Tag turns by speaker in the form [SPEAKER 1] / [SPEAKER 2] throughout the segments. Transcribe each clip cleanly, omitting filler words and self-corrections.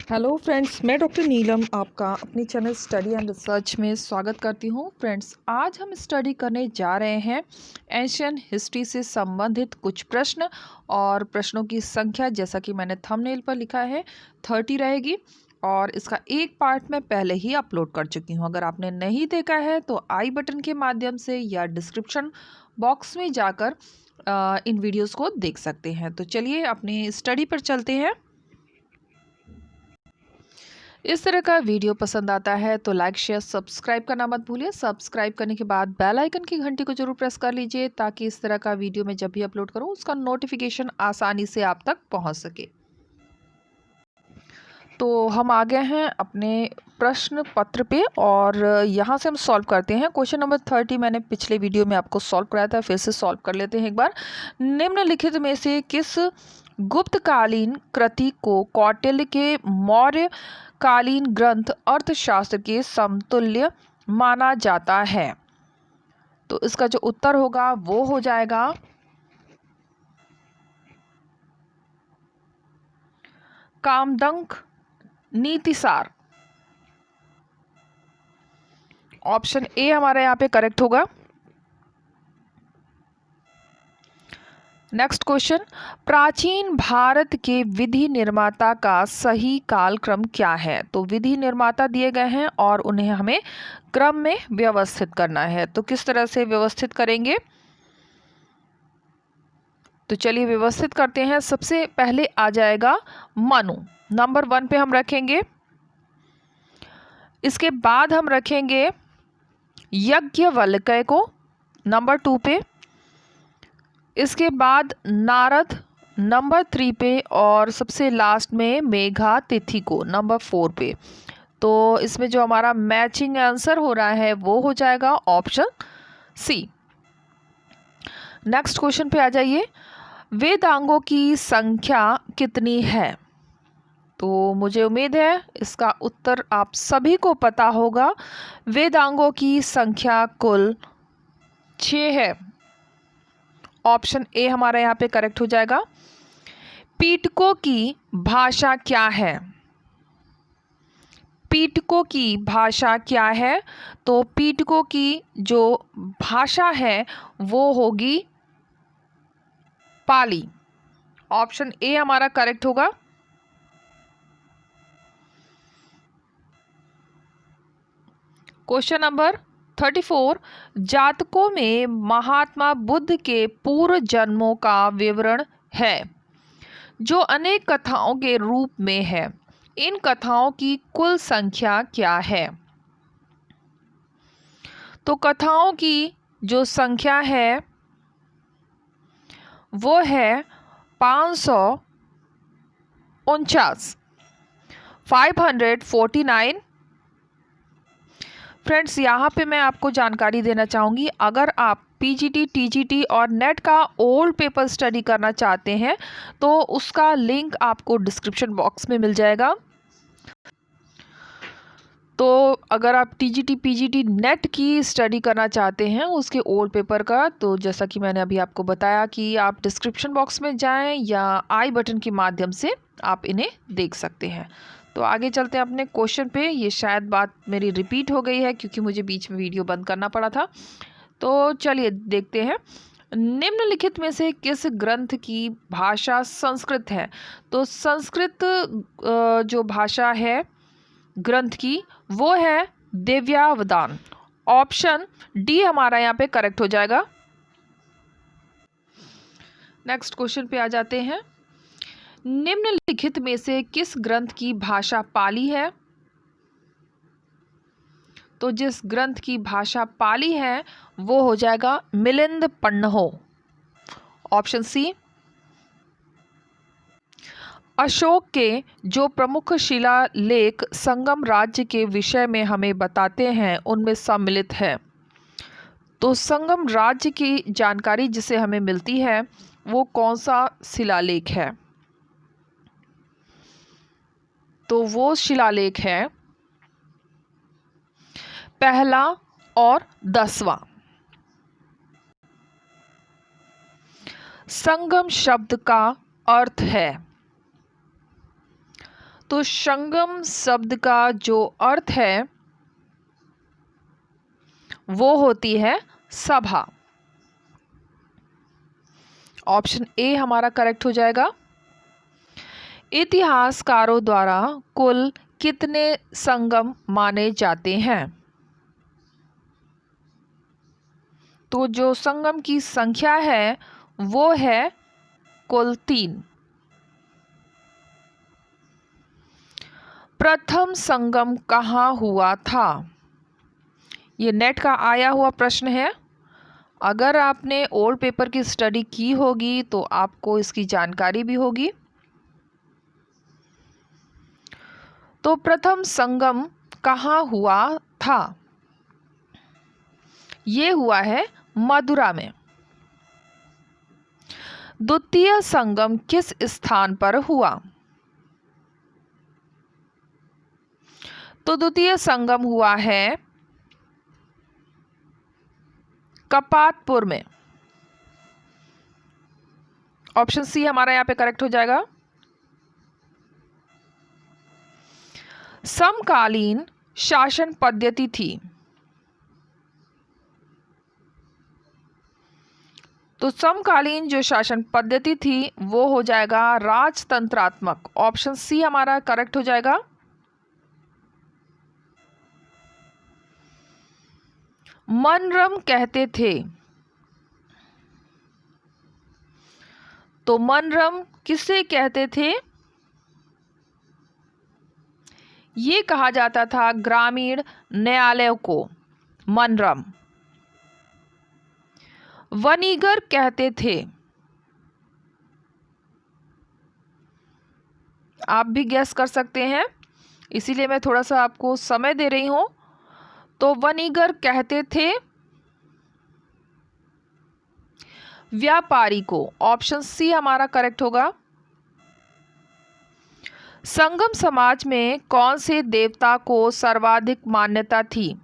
[SPEAKER 1] Hello friends, मैं doctor नीलम आपका अपनी चैनल स्टडी एंड रिसर्च में स्वागत करती हूँ। फ्रेंड्स, आज हम स्टडी करने जा रहे हैं एशियन हिस्ट्री से संबंधित कुछ प्रश्न और प्रश्नों की संख्या जैसा कि मैंने थंबनेल पर लिखा है 30 रहेगी और इसका एक पार्ट मैं पहले ही अपलोड कर चुकी हूँ। अगर आपने नहीं देखा है तो आई बटन के माध्यम से या डिस्क्रिप्शन बॉक्स में जाकर इन वीडियोज़ को देख सकते हैं। तो चलिए अपनी स्टडी पर चलते हैं। इस तरह का वीडियो पसंद आता है तो लाइक शेयर सब्सक्राइब करना मत भूलिए। सब्सक्राइब करने के बाद बेल आइकन की घंटी को जरूर प्रेस कर लीजिए ताकि इस तरह का वीडियो मैं जब भी अपलोड करूं उसका नोटिफिकेशन आसानी से आप तक पहुंच सके। तो हम आ गए हैं अपने प्रश्न पत्र पे और यहाँ से हम सॉल्व करते हैं। क्वेश्चन नंबर 30 मैंने पिछले वीडियो में आपको सॉल्व कराया था, फिर से सॉल्व कर लेते हैं एक बार। निम्नलिखित में से किस गुप्तकालीन कृति को कौटिल्य के मौर्य कालीन ग्रंथ अर्थशास्त्र के समतुल्य माना जाता है? तो इसका जो उत्तर होगा वो हो जाएगा कामदंक नीतिसार। ऑप्शन ए हमारा यहाँ पे करेक्ट होगा। नेक्स्ट क्वेश्चन, प्राचीन भारत के विधि निर्माता का सही कालक्रम क्या है? तो विधि निर्माता दिए गए हैं और उन्हें हमें क्रम में व्यवस्थित करना है। तो किस तरह से व्यवस्थित करेंगे? तो चलिए व्यवस्थित करते हैं। सबसे पहले आ जाएगा मनु, नंबर 1 पे हम रखेंगे। इसके बाद हम रखेंगे यज्ञवल्क्य को नंबर 2 पे। इसके बाद नारद नंबर 3 पे और सबसे लास्ट में मेघातिथि को नंबर 4 पे। तो इसमें जो हमारा मैचिंग आंसर हो रहा है वो हो जाएगा ऑप्शन सी। नेक्स्ट क्वेश्चन पे आ जाइए। वेदांगों की संख्या कितनी है? तो मुझे उम्मीद है इसका उत्तर आप सभी को पता होगा। वेदांगों की संख्या कुल 6 है। ऑप्शन ए हमारा यहाँ पे करेक्ट हो जाएगा। पीटकों की भाषा क्या है? पीटकों की भाषा क्या है? तो पीटकों की जो भाषा है वो होगी पाली। ऑप्शन ए हमारा करेक्ट होगा। क्वेश्चन नंबर 34, जातकों में महात्मा बुद्ध के पूर्व जन्मों का विवरण है जो अनेक कथाओं के रूप में है। इन कथाओं की कुल संख्या क्या है? तो कथाओं की जो संख्या है वो है 549, 549। फ्रेंड्स, यहाँ पे मैं आपको जानकारी देना चाहूँगी, अगर आप पीजीटी, टीजीटी और नेट का ओल्ड पेपर स्टडी करना चाहते हैं तो उसका लिंक आपको डिस्क्रिप्शन बॉक्स में मिल जाएगा। तो अगर आप टीजीटी, पीजीटी, नेट की स्टडी करना चाहते हैं उसके ओल्ड पेपर का, तो जैसा कि मैंने अभी आपको बताया कि आप डिस्क्रिप्शन बॉक्स में जाएं या आई बटन के माध्यम से आप इन्हें देख सकते हैं। तो आगे चलते हैं अपने क्वेश्चन पे। ये शायद बात मेरी रिपीट हो गई है क्योंकि मुझे बीच में वीडियो बंद करना पड़ा था। तो चलिए देखते हैं। निम्नलिखित में से किस ग्रंथ की भाषा संस्कृत है? तो संस्कृत जो भाषा है ग्रंथ की वो है दिव्यावदान। ऑप्शन डी हमारा यहाँ पे करेक्ट हो जाएगा। नेक्स्ट क्वेश्चन पे आ जाते हैं। निम्नलिखित में से किस ग्रंथ की भाषा पाली है? तो जिस ग्रंथ की भाषा पाली है वो हो जाएगा मिलिंद पन्हो। Option C. अशोक के जो प्रमुख शिलालेख संगम राज्य के विषय में हमें बताते हैं उनमें सम्मिलित है। तो संगम राज्य की जानकारी जिसे हमें मिलती है वो कौन सा शिलालेख है? तो वो शिलालेख है पहला और 10वां। संगम शब्द का अर्थ है, तो संगम शब्द का जो अर्थ है वो होती है सभा। ऑप्शन ए हमारा करेक्ट हो जाएगा। इतिहासकारों द्वारा कुल कितने संगम माने जाते हैं? तो जो संगम की संख्या है वो है कुल 3। प्रथम संगम कहाँ हुआ था? ये नेट का आया हुआ प्रश्न है। अगर आपने ओल्ड पेपर की स्टडी की होगी तो आपको इसकी जानकारी भी होगी। तो प्रथम संगम कहाँ हुआ था? ये हुआ है मदुरा में। द्वितीय संगम किस स्थान पर हुआ? तो द्वितीय संगम हुआ है कपातपुर में। ऑप्शन सी हमारा यहाँ पे करेक्ट हो जाएगा। समकालीन शासन पद्धति थी। तो समकालीन जो शासन पद्धति थी वो हो जाएगा राजतंत्रात्मक। ऑप्शन सी हमारा करेक्ट हो जाएगा। मनरम कहते थे। तो मनरम किसे कहते थे? ये कहा जाता था ग्रामीण न्यायालय को मनरम। वनीगर कहते थे। आप भी गैस कर सकते हैं, इसीलिए मैं थोड़ा सा आपको समय दे रही हूं। तो वनीगर कहते थे व्यापारी को। ऑप्शन सी हमारा करेक्ट होगा। संगम समाज में कौन से देवता को सर्वाधिक मान्यता थी?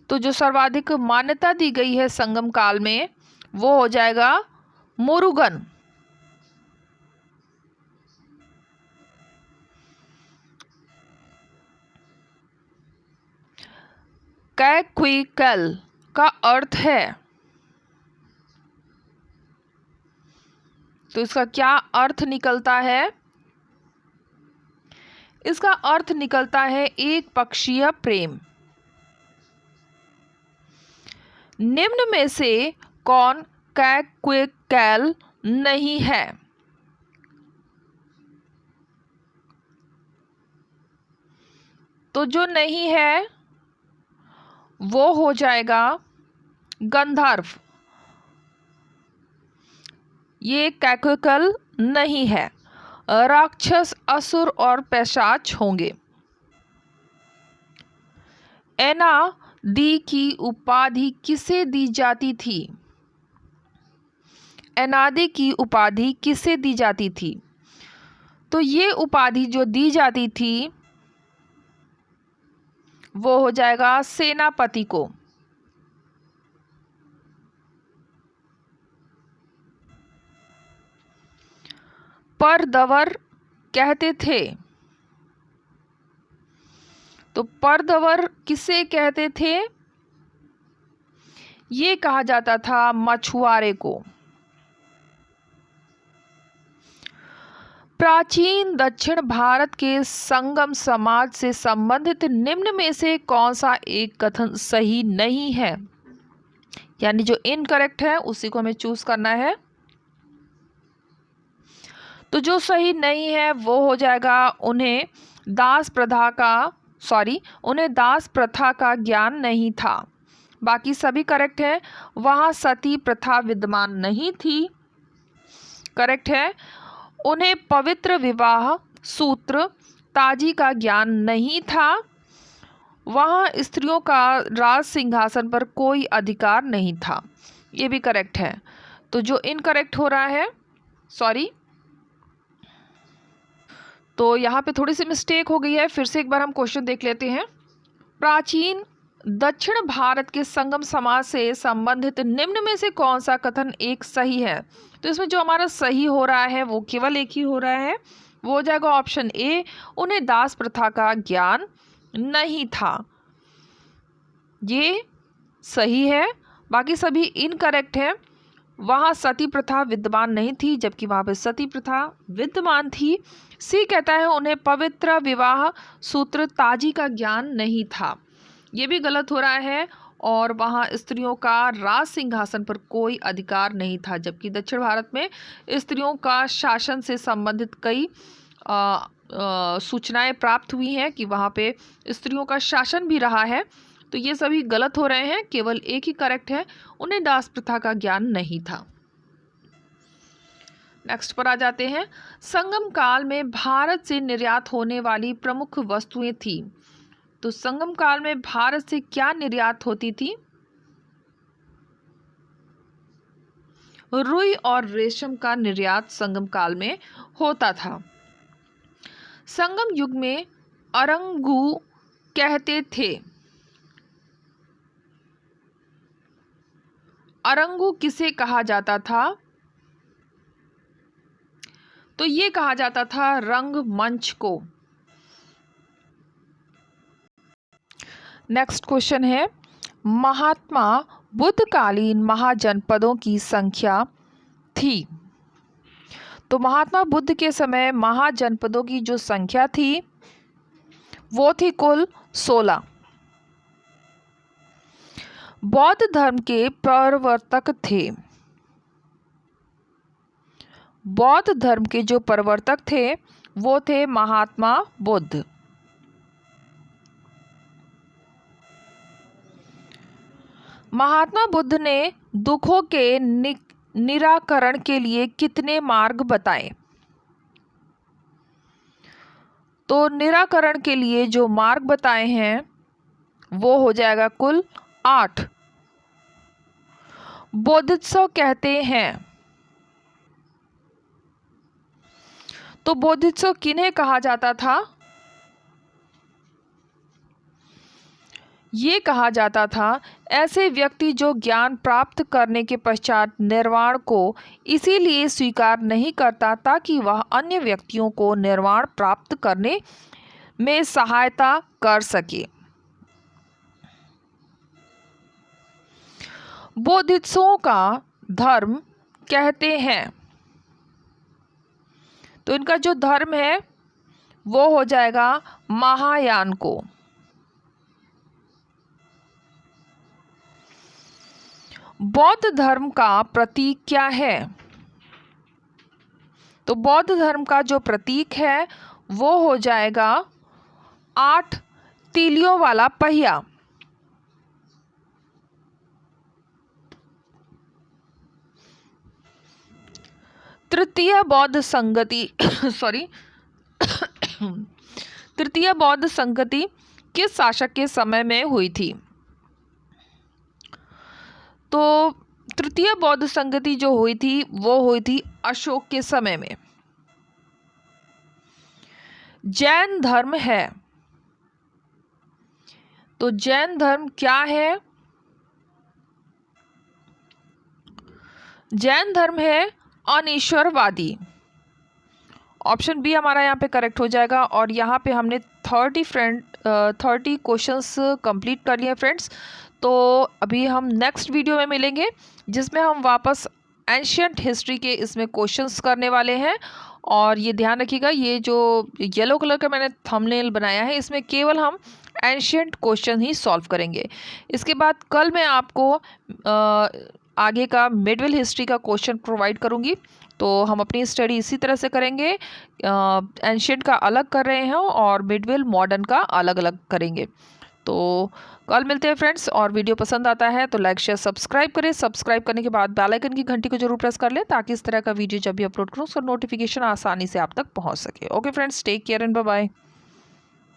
[SPEAKER 1] तो जो सर्वाधिक मान्यता दी गई है संगम काल में वो हो जाएगा मुरुगन। कैक्विकल का अर्थ है, तो इसका क्या अर्थ निकलता है? इसका अर्थ निकलता है एक पक्षीय प्रेम। निम्न में से कौन कैक्विकल नहीं है? तो जो नहीं है वो हो जाएगा गंधर्व। ये कैक्विकल नहीं है। राक्षस, असुर और पैशाच होंगे। एनादी की उपाधि किसे दी जाती थी? एनादी की उपाधि किसे दी जाती थी? तो ये उपाधि जो दी जाती थी वो हो जाएगा सेनापति को। परदवर कहते थे। तो परदवर किसे कहते थे? ये कहा जाता था मछुआरे को। प्राचीन दक्षिण भारत के संगम समाज से संबंधित निम्न में से कौन सा एक कथन सही नहीं है? यानी जो इनकरेक्ट है उसी को हमें चूज करना है। तो जो सही नहीं है वो हो जाएगा उन्हें दास प्रथा का ज्ञान नहीं था। बाकी सभी करेक्ट है। वहाँ सती प्रथा विद्यमान नहीं थी, करेक्ट है। उन्हें पवित्र विवाह सूत्र ताजी का ज्ञान नहीं था। वहाँ स्त्रियों का राज सिंहासन पर कोई अधिकार नहीं था, ये भी करेक्ट है। तो जो इनकरेक्ट हो रहा है, तो यहाँ पे थोड़ी सी मिस्टेक हो गई है। फिर से एक बार हम क्वेश्चन देख लेते हैं। प्राचीन दक्षिण भारत के संगम समाज से संबंधित निम्न में से कौन सा कथन एक सही है? तो इसमें जो हमारा सही हो रहा है वो केवल एक ही हो रहा है, वो हो जाएगा ऑप्शन ए, उन्हें दास प्रथा का ज्ञान नहीं था। ये सही है, बाकी सभी इनकरेक्ट है। वहाँ सती प्रथा विद्यमान नहीं थी, जबकि वहाँ पे सती प्रथा विद्यमान थी। सी कहता है उन्हें पवित्र विवाह सूत्र ताजी का ज्ञान नहीं था। ये भी गलत हो रहा है, और वहाँ स्त्रियों का राज सिंहासन पर कोई अधिकार नहीं था, जबकि दक्षिण भारत में स्त्रियों का शासन से संबंधित कई सूचनाएं प्राप्त हुई हैं कि वहाँ पे स्त्रियों का शासन भी रहा है। तो ये सभी गलत हो रहे हैं, केवल एक ही करेक्ट है, उन्हें दास प्रथा का ज्ञान नहीं था। नेक्स्ट पर आ जाते हैं। संगम काल में भारत से निर्यात होने वाली प्रमुख वस्तुएं थी। तो संगम काल में भारत से क्या निर्यात होती थी? रुई और रेशम का निर्यात संगम काल में होता था। संगम युग में अरंगू कहते थे। अरंगू किसे कहा जाता था? तो ये कहा जाता था रंगमंच को। नेक्स्ट क्वेश्चन है, महात्मा बुद्धकालीन महाजनपदों की संख्या थी। तो महात्मा बुद्ध के समय महाजनपदों की जो संख्या थी वो थी कुल 16। बौद्ध धर्म के प्रवर्तक थे। बौद्ध धर्म के जो प्रवर्तक थे वो थे महात्मा बुद्ध। महात्मा बुद्ध ने दुखों के निराकरण के लिए कितने मार्ग बताए? तो निराकरण के लिए जो मार्ग बताए हैं वो हो जाएगा कुल 8। बोधिसत्व कहते हैं। तो बोधिसत्व किन्हें कहा जाता था? ये कहा जाता था ऐसे व्यक्ति जो ज्ञान प्राप्त करने के पश्चात निर्वाण को इसीलिए स्वीकार नहीं करता ताकि वह अन्य व्यक्तियों को निर्वाण प्राप्त करने में सहायता कर सके। बोधिसत्वों का धर्म कहते हैं। तो इनका जो धर्म है वो हो जाएगा महायान को। बौद्ध धर्म का प्रतीक क्या है? तो बौद्ध धर्म का जो प्रतीक है वो हो जाएगा 8 तीलियों वाला पहिया। तृतीय बौद्ध संगति तृतीय बौद्ध संगति किस शासक के समय में हुई थी? तो तृतीय बौद्ध संगति जो हुई थी वो हुई थी अशोक के समय में। जैन धर्म है। तो जैन धर्म क्या है? जैन धर्म है अनीश्वरवादी। ऑप्शन बी हमारा यहाँ पे करेक्ट हो जाएगा। और यहाँ पे हमने 30 क्वेश्चंस कंप्लीट कर लिए फ्रेंड्स। तो अभी हम नेक्स्ट वीडियो में मिलेंगे जिसमें हम वापस एंशियंट हिस्ट्री के इसमें क्वेश्चंस करने वाले हैं। और ये ध्यान रखिएगा, ये जो येलो कलर का मैंने थंबनेल बनाया है इसमें केवल हम एंशियंट क्वेश्चन ही सॉल्व करेंगे। इसके बाद कल मैं आपको आगे का मिडवेल हिस्ट्री का क्वेश्चन प्रोवाइड करूँगी। तो हम अपनी स्टडी इसी तरह से करेंगे, एंशियंट का अलग कर रहे हैं और मिडवेल मॉडर्न का अलग अलग करेंगे। तो कल मिलते हैं फ्रेंड्स। और वीडियो पसंद आता है तो लाइक शेयर सब्सक्राइब करें। सब्सक्राइब करने के बाद बेल आइकन की घंटी को जरूर प्रेस कर लें ताकि इस तरह का वीडियो जब भी अपलोड करूँ उसका नोटिफिकेशन आसानी से आप तक पहुँच सके। Okay friends, take care and bye bye.